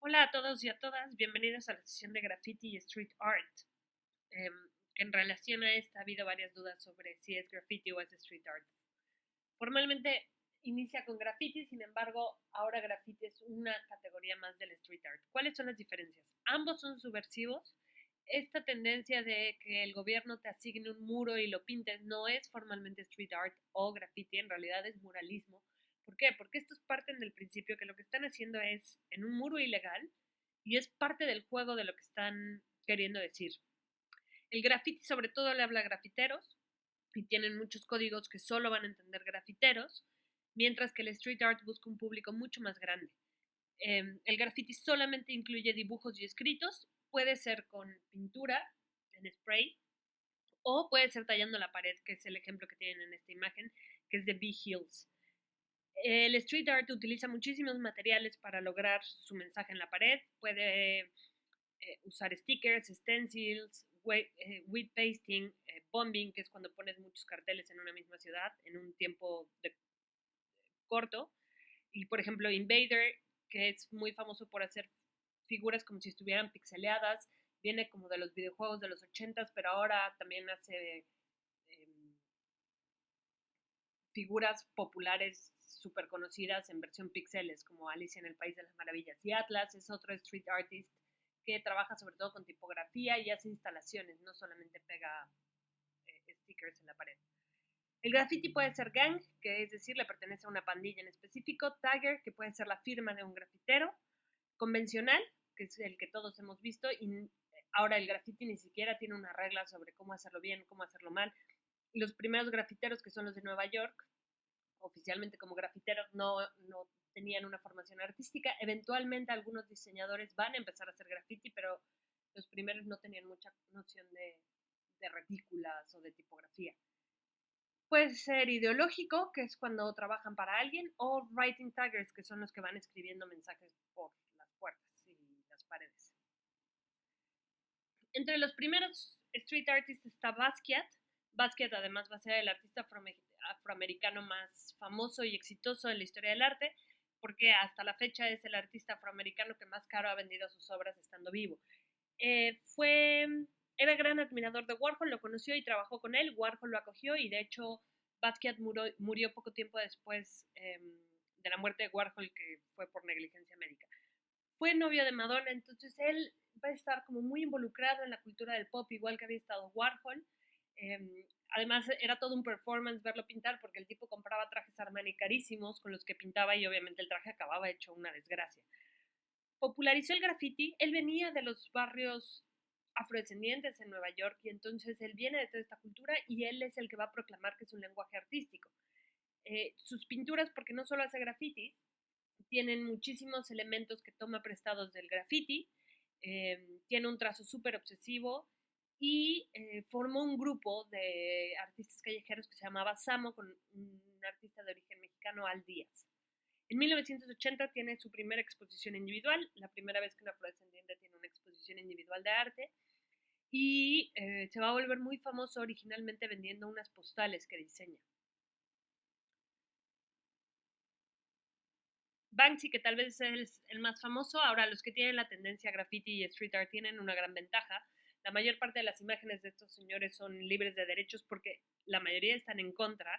Hola a todos y a todas, bienvenidos a la sesión de Graffiti y Street Art. Eh, en relación a esta ha habido varias dudas sobre si es graffiti o es street art. Formalmente inicia con graffiti, sin embargo, ahora graffiti es una categoría más del street art. ¿Cuáles son las diferencias? Ambos son subversivos. Esta tendencia de que el gobierno te asigne un muro y lo pintes no es formalmente street art o graffiti, en realidad es muralismo. ¿Por qué? Porque estos parten del principio que lo que están haciendo es en un muro ilegal y es parte del juego de lo que están queriendo decir. El graffiti sobre todo le habla a grafiteros y tienen muchos códigos que solo van a entender grafiteros, mientras que el street art busca un público mucho más grande. El graffiti solamente incluye dibujos y escritos, puede ser con pintura en spray o puede ser tallando la pared, que es el ejemplo que tienen en esta imagen, que es de B. Hills. El street art utiliza muchísimos materiales para lograr su mensaje en la pared. Puede usar stickers, stencils, wheat pasting, bombing, que es cuando pones muchos carteles en una misma ciudad en un tiempo corto. Y por ejemplo, Invader, que es muy famoso por hacer figuras como si estuvieran pixeleadas, viene como de los videojuegos de los 80s, pero ahora también hace figuras populares súper conocidas en versión pixeles, como Alicia en el País de las Maravillas. Y Atlas es otro street artist que trabaja sobre todo con tipografía y hace instalaciones, no solamente pega stickers en la pared. El graffiti puede ser gang, que es decir, le pertenece a una pandilla en específico, tagger, que puede ser la firma de un grafitero, convencional, que es el que todos hemos visto, y ahora el graffiti ni siquiera tiene una regla sobre cómo hacerlo bien, cómo hacerlo mal. Los primeros grafiteros, que son los de Nueva York, oficialmente como grafiteros, no tenían una formación artística. Eventualmente algunos diseñadores van a empezar a hacer graffiti, pero los primeros no tenían mucha noción de retículas o de tipografía. Puede ser ideológico, que es cuando trabajan para alguien, o writing taggers, que son los que van escribiendo mensajes por las puertas y las paredes. Entre los primeros street artists está Basquiat. Basquiat además va a ser el artista afroamericano más famoso y exitoso en la historia del arte, porque hasta la fecha es el artista afroamericano que más caro ha vendido sus obras estando vivo. Era gran admirador de Warhol, lo conoció y trabajó con él. Warhol lo acogió y de hecho Basquiat murió poco tiempo después de la muerte de Warhol, que fue por negligencia médica. Fue novio de Madonna, entonces él va a estar como muy involucrado en la cultura del pop, igual que había estado Warhol. Además era todo un performance verlo pintar, porque el tipo compraba trajes Armani carísimos con los que pintaba y obviamente el traje acababa hecho una desgracia. Popularizó el graffiti. Él venía de los barrios afrodescendientes en Nueva York y entonces él viene de toda esta cultura y él es el que va a proclamar que es un lenguaje artístico. Sus pinturas, porque no solo hace graffiti, tienen muchísimos elementos que toma prestados del graffiti, tiene un trazo súper obsesivo y formó un grupo de artistas callejeros que se llamaba Samo, con un artista de origen mexicano, Al Díaz. En 1980 tiene su primera exposición individual, la primera vez que un afrodescendiente tiene una exposición individual de arte, y se va a volver muy famoso originalmente vendiendo unas postales que diseña. Banksy, que tal vez es el más famoso, ahora los que tienen la tendencia graffiti y street art tienen una gran ventaja. La mayor parte de las imágenes de estos señores son libres de derechos porque la mayoría están en contra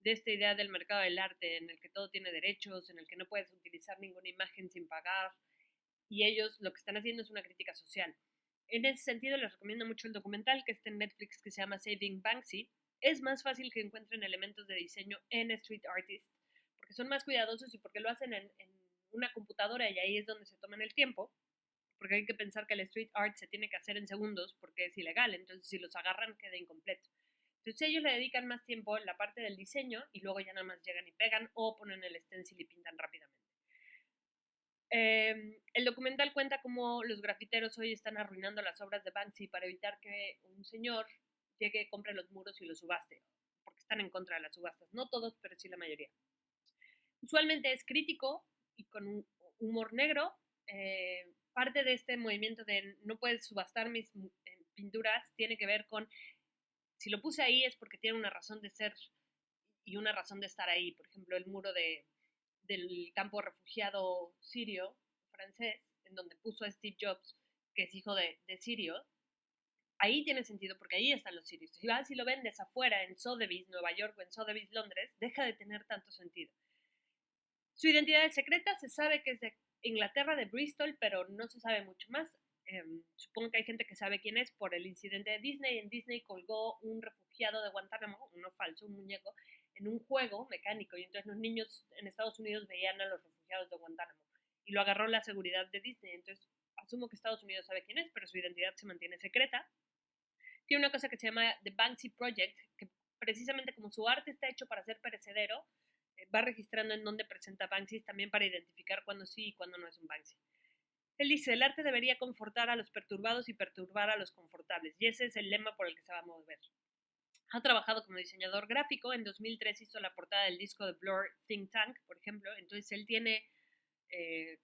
de esta idea del mercado del arte en el que todo tiene derechos, en el que no puedes utilizar ninguna imagen sin pagar, y ellos lo que están haciendo es una crítica social. En ese sentido les recomiendo mucho el documental que está en Netflix, que se llama Saving Banksy. Es más fácil que encuentren elementos de diseño en Street Artist porque son más cuidadosos y porque lo hacen en una computadora, y ahí es donde se toman el tiempo, porque hay que pensar que el street art se tiene que hacer en segundos porque es ilegal, entonces si los agarran queda incompleto. Entonces ellos le dedican más tiempo en la parte del diseño y luego ya nada más llegan y pegan o ponen el stencil y pintan rápidamente. El documental cuenta cómo los grafiteros hoy están arruinando las obras de Banksy para evitar que un señor llegue, compre los muros y los subaste, porque están en contra de las subastas. No todos, pero sí la mayoría. Usualmente es crítico y con un humor negro. Parte de este movimiento de no puedes subastar mis pinturas tiene que ver con, si lo puse ahí es porque tiene una razón de ser y una razón de estar ahí. Por ejemplo, el muro del campo refugiado sirio francés en donde puso a Steve Jobs, que es hijo de Sirio, ahí tiene sentido porque ahí están los sirios. Si lo vendes afuera, en Sotheby's, Nueva York, o en Sotheby's, Londres, deja de tener tanto sentido. Su identidad es secreta, se sabe que es de Inglaterra, de Bristol, pero no se sabe mucho más. Supongo que hay gente que sabe quién es por el incidente de Disney. En Disney colgó un refugiado de Guantánamo, uno falso, un muñeco, en un juego mecánico, y entonces los niños en Estados Unidos veían a los refugiados de Guantánamo, y lo agarró la seguridad de Disney. Entonces asumo que Estados Unidos sabe quién es, pero su identidad se mantiene secreta. Tiene una cosa que se llama The Banksy Project, que precisamente como su arte está hecho para ser perecedero, va registrando en dónde presenta Banksy también para identificar cuándo sí y cuándo no es un Banksy. Él dice, el arte debería confortar a los perturbados y perturbar a los confortables, y ese es el lema por el que se va a mover. Ha trabajado como diseñador gráfico. En 2003 hizo la portada del disco de Blur, Think Tank, por ejemplo. Entonces él tiene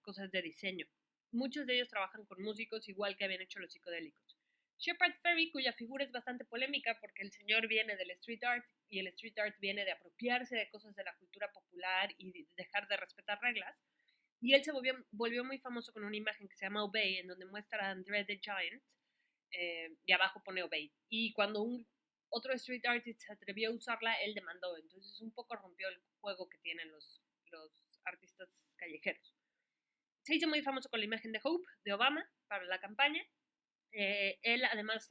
cosas de diseño. Muchos de ellos trabajan con músicos, igual que habían hecho los psicodélicos. Shepard Fairey, cuya figura es bastante polémica porque el señor viene del street art, y el street art viene de apropiarse de cosas de la cultura popular y de dejar de respetar reglas. Y él se volvió muy famoso con una imagen que se llama Obey, en donde muestra a Andre the Giant, y abajo pone Obey. Y cuando otro street artist se atrevió a usarla, él demandó. Entonces un poco rompió el juego que tienen los artistas callejeros. Se hizo muy famoso con la imagen de Hope, de Obama, para la campaña. Él además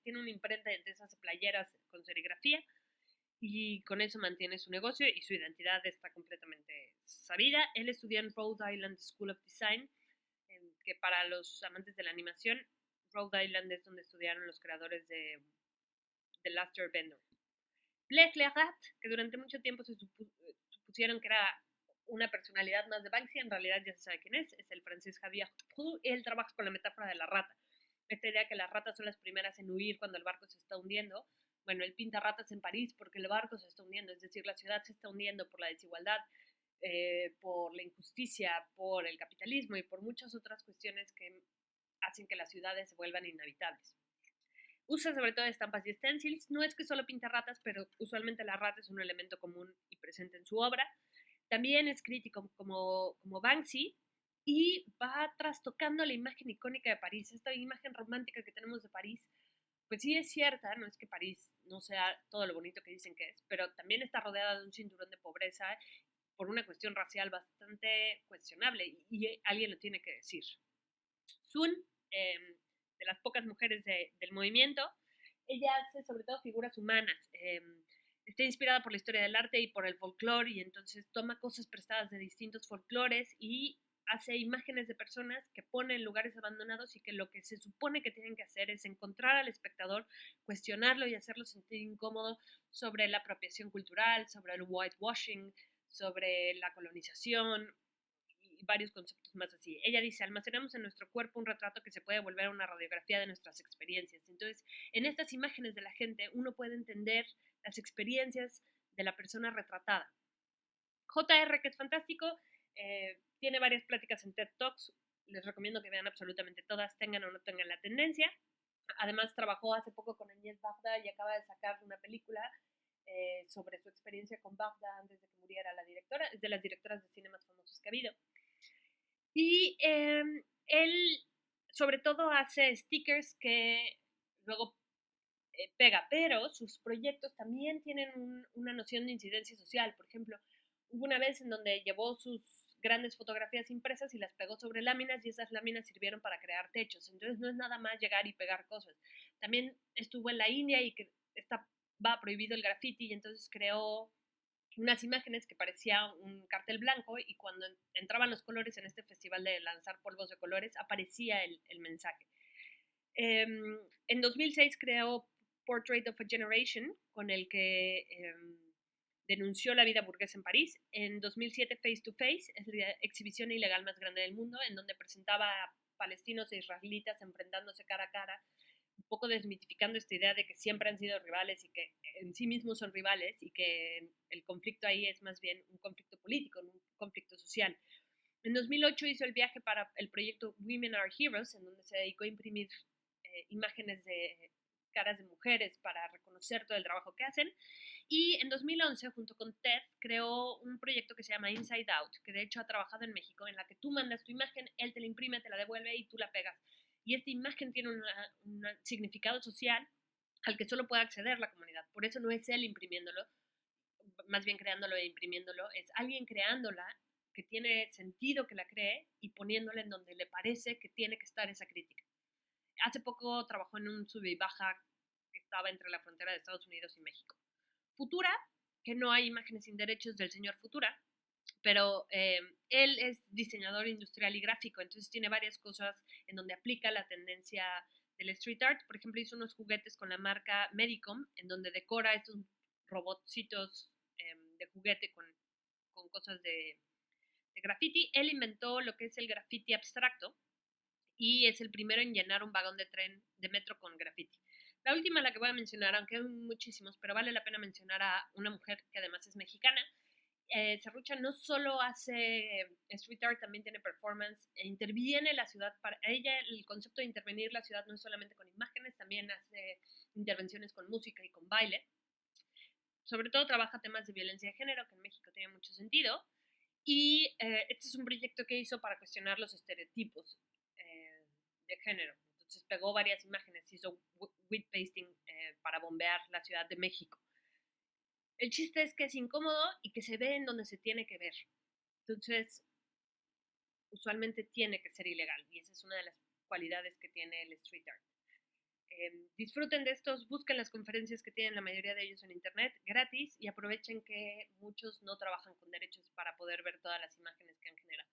tiene una imprenta de esas playeras con serigrafía, y con eso mantiene su negocio, y su identidad está completamente sabida. Él estudió en Rhode Island School of Design, que para los amantes de la animación, Rhode Island es donde estudiaron los creadores de The Last Airbender. Blake Lerat, que durante mucho tiempo se supusieron que era una personalidad más de Banksy, en realidad ya se sabe quién es el francés Javier Proulx. Él trabaja con la metáfora de la rata, esta idea que las ratas son las primeras en huir cuando el barco se está hundiendo. Bueno, él pinta ratas en París porque el barco se está hundiendo, es decir, la ciudad se está hundiendo por la desigualdad, por la injusticia, por el capitalismo y por muchas otras cuestiones que hacen que las ciudades se vuelvan inhabitables. Usa sobre todo estampas y stencils. No es que solo pinta ratas, pero usualmente la rata es un elemento común y presente en su obra. También es crítico como Banksy, y va trastocando la imagen icónica de París, esta imagen romántica que tenemos de París. Pues sí es cierta, no es que París no sea todo lo bonito que dicen que es, pero también está rodeada de un cinturón de pobreza por una cuestión racial bastante cuestionable, y alguien lo tiene que decir. Sun, de las pocas mujeres del movimiento, ella hace sobre todo figuras humanas. Está inspirada por la historia del arte y por el folclore, y entonces toma cosas prestadas de distintos folclores y hace imágenes de personas que pone en lugares abandonados, y que lo que se supone que tienen que hacer es encontrar al espectador, cuestionarlo y hacerlo sentir incómodo sobre la apropiación cultural, sobre el whitewashing, sobre la colonización y varios conceptos más así. Ella dice, almacenamos en nuestro cuerpo un retrato que se puede volver una radiografía de nuestras experiencias. Entonces, en estas imágenes de la gente uno puede entender las experiencias de la persona retratada. JR, que es fantástico, tiene varias pláticas en TED Talks. Les recomiendo que vean absolutamente todas, tengan o no tengan la tendencia. Además, trabajó hace poco con Agnès Varda y acaba de sacar una película sobre su experiencia con Varda antes de que muriera la directora. Es de las directoras de cine más famosas que ha habido. Y él, sobre todo, hace stickers que luego pega, pero sus proyectos también tienen una noción de incidencia social. Por ejemplo, hubo una vez en donde llevó sus grandes fotografías impresas y las pegó sobre láminas, y esas láminas sirvieron para crear techos. Entonces no es nada más llegar y pegar cosas. También estuvo en la India, y que va prohibido el graffiti, y entonces creó unas imágenes que parecía un cartel blanco, y cuando entraban los colores en este festival de lanzar polvos de colores, aparecía el mensaje. En 2006 creó Portrait of a Generation, con el que denunció la vida burguesa en París. En 2007 Face to Face, es la exhibición ilegal más grande del mundo, en donde presentaba a palestinos e israelitas enfrentándose cara a cara, un poco desmitificando esta idea de que siempre han sido rivales y que en sí mismos son rivales, y que el conflicto ahí es más bien un conflicto político, no un conflicto social. En 2008 hizo el viaje para el proyecto Women Are Heroes, en donde se dedicó a imprimir imágenes de caras de mujeres para reconocer todo el trabajo que hacen. Y en 2011, junto con TED, creó un proyecto que se llama Inside Out, que de hecho ha trabajado en México, en la que tú mandas tu imagen, él te la imprime, te la devuelve y tú la pegas. Y esta imagen tiene un significado social al que solo puede acceder la comunidad. Por eso no es él imprimiéndolo, más bien creándolo e imprimiéndolo, es alguien creándola que tiene sentido que la cree y poniéndola en donde le parece que tiene que estar esa crítica. Hace poco trabajó en un sube y baja que estaba entre la frontera de Estados Unidos y México. Futura, que no hay imágenes sin derechos del señor Futura, pero él es diseñador industrial y gráfico, entonces tiene varias cosas en donde aplica la tendencia del street art. Por ejemplo, hizo unos juguetes con la marca Medicom, en donde decora estos robotcitos de juguete con cosas de graffiti. Él inventó lo que es el graffiti abstracto y es el primero en llenar un vagón de tren de metro con graffiti. La última, la que voy a mencionar, aunque hay muchísimos, pero vale la pena mencionar a una mujer que además es mexicana. Serrucha no solo hace street art, también tiene performance, interviene la ciudad. Para ella el concepto de intervenir la ciudad no es solamente con imágenes, también hace intervenciones con música y con baile. Sobre todo trabaja temas de violencia de género, que en México tiene mucho sentido. Y este es un proyecto que hizo para cuestionar los estereotipos de género. Entonces pegó varias imágenes, hizo wheat pasting para bombear la Ciudad de México. El chiste es que es incómodo y que se ve en donde se tiene que ver. Entonces, usualmente tiene que ser ilegal y esa es una de las cualidades que tiene el street art. Disfruten de estos, busquen las conferencias que tienen la mayoría de ellos en internet gratis y aprovechen que muchos no trabajan con derechos para poder ver todas las imágenes que han generado.